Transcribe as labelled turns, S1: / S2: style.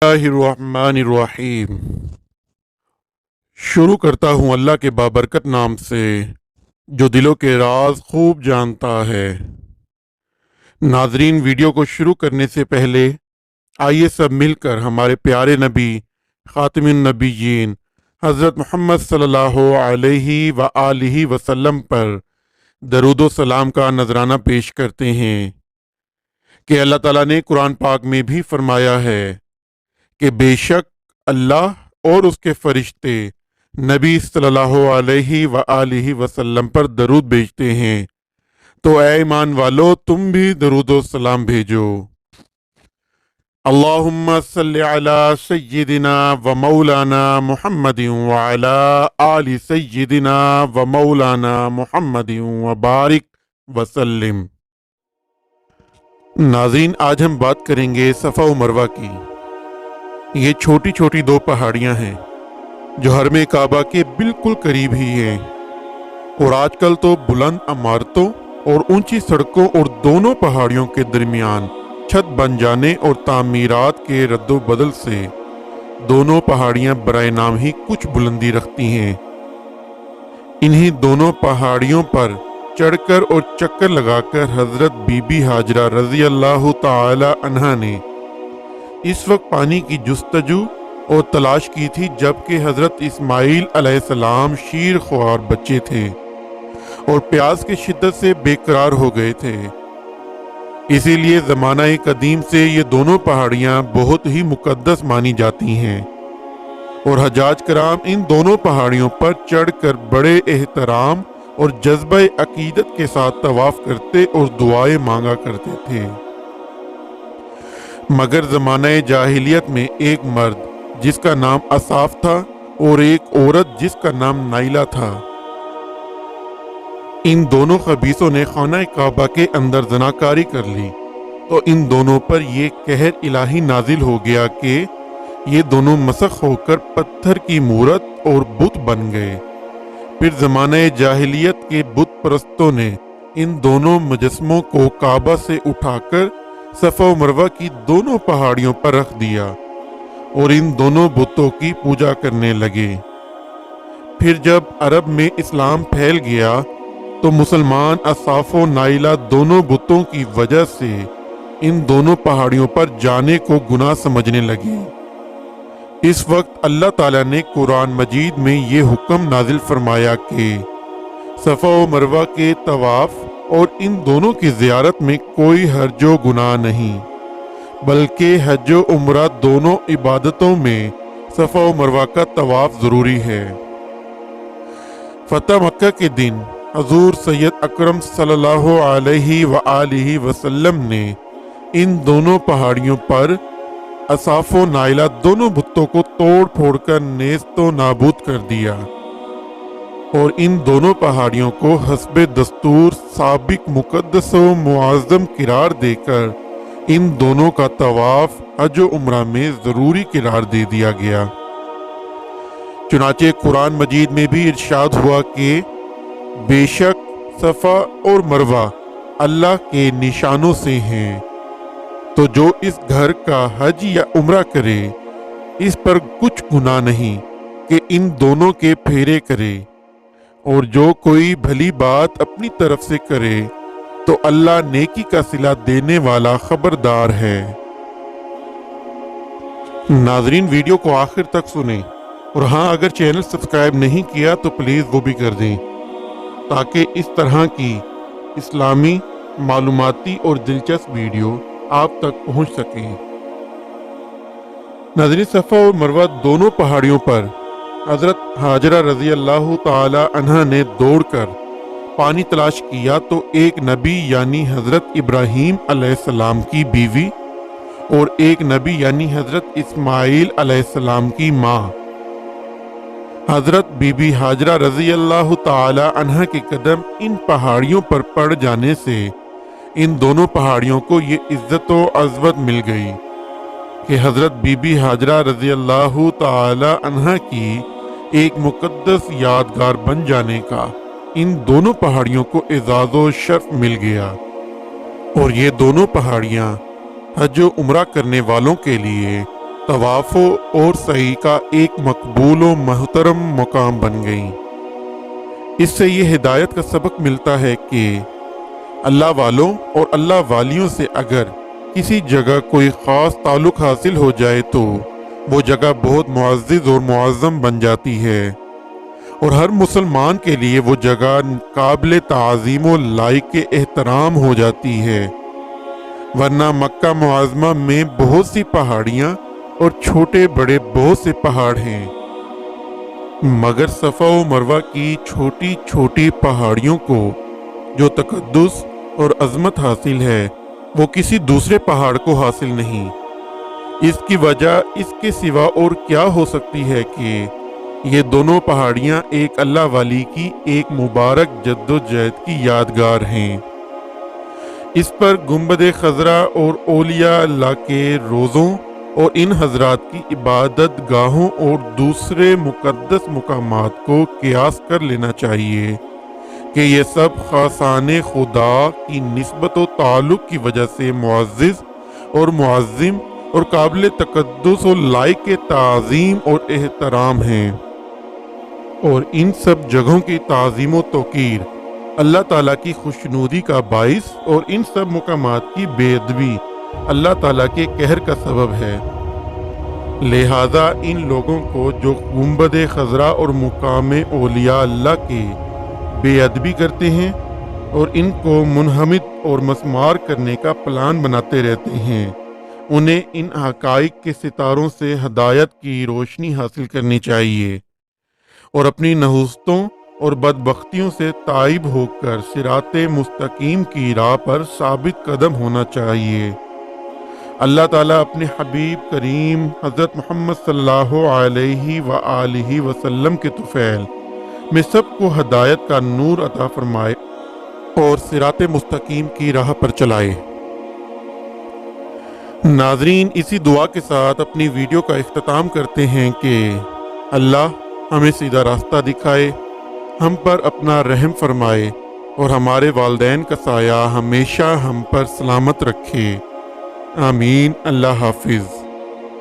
S1: बिस्मिल्लाहिर्रहमानिर्रहीम। शुरू करता हूँ अल्लाह के बाबरकत नाम से जो दिलों के राज खूब जानता है। नाजरीन, वीडियो को शुरू करने से पहले आइए सब मिलकर हमारे प्यारे नबी खातिमुन नबीयीन हज़रत मोहम्मद सल्लल्लाहु अलैहि व आलिहि वसल्लम पर दरूद सलाम का नजराना पेश करते हैं कि अल्लाह ताला ने कुरान पाक में भी फरमाया है कि बेशक अल्लाह और उसके फरिश्ते नबी सल्लल्लाहु अलैहि व आलिहि वसल्लम पर दरूद भेजते हैं, तो ऐ ईमान वालो तुम भी दरूद व सलाम भेजो। अल्लाहुम्मा सल्लि अला सय्यिदिना व मौलाना मुहम्मदिन व अला आलि सय्यिदिना व मौलाना मुहम्मदिन व बारिक व सल्लिम। नाज़रीन, आज हम बात करेंगे सफ़ा व मरवा की। ये छोटी छोटी दो पहाड़ियां हैं जो हरमे काबा के बिल्कुल करीब ही हैं, और आजकल तो बुलंद इमारतों और ऊंची सड़कों और दोनों पहाड़ियों के दरमियान छत बन जाने और तामीरात के रद्दोबदल से दोनों पहाड़ियां बराए नाम ही कुछ बुलंदी रखती हैं। इन्हीं दोनों पहाड़ियों पर चढ़कर और चक्कर लगाकर हजरत बीबी हाजरा रजी अल्लाह ताला अन्हा ने इस वक्त पानी की जुस्तजू और तलाश की थी जबकि हजरत इस्माइल अलैहिस्सलाम शीर ख्वार बच्चे थे और प्यास की शिद्दत से बेकरार हो गए थे। इसीलिए ज़माना कदीम से ये दोनों पहाड़ियाँ बहुत ही मुकद्दस मानी जाती हैं और हजाज कराम इन दोनों पहाड़ियों पर चढ़कर बड़े एहतराम और जज्बे अकीदत के साथ तवाफ करते और दुआएं मांगा करते थे। मगर ज़माना जाहिलियत में एक मर्द जिसका नाम असाफ था और एक औरत जिसका नाम नाइला था, इन दोनों खबीसों ने खाना काबा के अंदर जनाकारी कर ली, तो इन दोनों पर यह कहर इलाही नाजिल हो गया कि ये दोनों मसख होकर पत्थर की मूरत और बुत बन गए। फिर ज़माने जाहिलियत के बुत परस्तों ने इन दोनों मुजस्मों को काबा से उठाकर सफ़ा व मरवा की दोनों पहाड़ियों पर रख दिया और इन दोनों बुतों की पूजा करने लगे। फिर जब अरब में इस्लाम फैल गया तो मुसलमान असाफ व नाइला दोनों बुतों की वजह से इन दोनों पहाड़ियों पर जाने को गुनाह समझने लगे। इस वक्त अल्लाह ताला ने कुरान मजीद में ये हुक्म नाजिल फरमाया कि सफ़ा व मरवा के तवाफ और इन दोनों की ज़ियारत में कोई हर्जो गुनाह नहीं, बल्कि हज व उम्रा दोनों इबादतों में सफ़ा व मरवा का तवाफ ज़रूरी है। फतह मक्का के दिन हजूर सैयद अकरम सल्लल्लाहु अलैहि व आलिहि वसल्लम ने इन दोनों पहाड़ियों पर असाफ व नाइला दोनों बुतों को तोड़ फोड़ कर नेस्तो नाबूद कर दिया और इन दोनों पहाड़ियों को हस्बे दस्तूर साबिक मुकद्दस व मुआज़्ज़म करार देकर इन दोनों का तवाफ हज व उम्रा में ज़रूरी करार दे दिया गया। चुनाचे कुरान मजीद में भी इरशाद हुआ कि बेशक सफ़ा और मरवा अल्लाह के निशानों से हैं, तो जो इस घर का हज या उम्रा करे इस पर कुछ गुनाह नहीं कि इन दोनों के फेरे करे, और जो कोई भली बात अपनी तरफ से करे तो अल्लाह नेकी का सिला देने वाला खबरदार है। नाजरीन, वीडियो को आखिर तक सुने और हाँ, अगर चैनल सब्सक्राइब नहीं किया तो प्लीज़ वो भी कर दें ताकि इस तरह की इस्लामी मालूमाती और दिलचस्प वीडियो आप तक पहुंच सकें। नाज़रीन, सफ़ा और मरवा दोनों पहाड़ियों पर हज़रत हाजरा रज़ी अल्लाह ताला अन्हा ने दौड़कर पानी तलाश किया तो एक नबी यानी हज़रत इब्राहीम अलैहिस्सलाम की बीवी और एक नबी यानी हज़रत इस्माइल अलैहिस्सलाम की माँ हज़रत बीबी हाजरा रज़ी अल्लाह ताला अन्हा के कदम इन पहाड़ियों पर पड़ जाने से इन दोनों पहाड़ियों को ये इज्जत व अज़मत मिल गई कि हज़रत बीबी हाजरा रज़ी अल्लाह ताला अन्हा की एक मुकद्दस यादगार बन जाने का इन दोनों पहाड़ियों को एजाज़ व शर्फ मिल गया और ये दोनों पहाड़ियाँ हज व उम्रा करने वालों के लिए तवाफ़ और सही का एक मकबूल व मोहतरम मुकाम बन गई। इससे ये हिदायत का सबक मिलता है कि अल्लाह वालों और अल्लाह वालियों से अगर किसी जगह कोई ख़ास ताल्लुक़ हासिल हो जाए तो वो जगह बहुत मुअज़्ज़ज़ और मुअज़्ज़म बन जाती है और हर मुसलमान के लिए वो जगह काबिल ताज़ीम व लायक एहतराम हो जाती है। वरना मक्का मुअज़्ज़मा में बहुत सी पहाड़ियाँ और छोटे बड़े बहुत से पहाड़ हैं, मगर सफ़ा व मरवा की छोटी छोटी पहाड़ियों को जो तकद्दुस और अज़मत हासिल है वो किसी दूसरे पहाड़ को हासिल नहीं। इसकी वजह इसके सिवा और क्या हो सकती है कि ये दोनों पहाड़ियाँ एक अल्लाह वाली की एक मुबारक जद्दोजहद की यादगार हैं। इस पर गुंबद खज़रा और औलिया अल्लाह के रोज़ों और इन हजरात की इबादत गाहों और दूसरे मुक़द्दस मुकामात को क़ियास कर लेना चाहिए कि ये सब खासाने खुदा की निस्बत व ताल्लुक़ की वजह से मुअज़्ज़ज़ और मुअज़्ज़िम और काबिल तक़द्दुस और लायक ताज़ीम और एहतराम हैं। और इन सब जगहों की ताज़ीम व तौक़ीर अल्लाह ताला की खुशनुदी का बाइस और इन सब मुकामात की बेअदबी अल्लाह ताला के कहर का सबब है। लिहाजा इन लोगों को जो गुंबद खज़रा और मुकाम औलिया अल्लाह के बेअदबी करते हैं और इनको मुनहमिद और मस्मार करने का प्लान बनाते रहते हैं, उन्हें इन हक़ाइक़ के सितारों से हदायत की रोशनी हासिल करनी चाहिए और अपनी नहुस्तों और बदबख्तियों से ताइब होकर सिराते मुस्तकीम की राह पर साबित कदम होना चाहिए। अल्लाह ताला अपने हबीब करीम हज़रत मोहम्मद सल्लल्लाहु अलैहि व आलिहि वसल्लम के तुफ़ैल में सबको हदायत का नूर अता फरमाए और सिराते मुस्तकीम की राह पर चलाए। नाज़रीन, इसी दुआ के साथ अपनी वीडियो का इख्तिताम करते हैं कि अल्लाह हमें सीधा रास्ता दिखाए, हम पर अपना रहम फरमाए और हमारे वालिदैन का साया हमेशा हम पर सलामत रखे। आमीन। अल्लाह हाफिज़।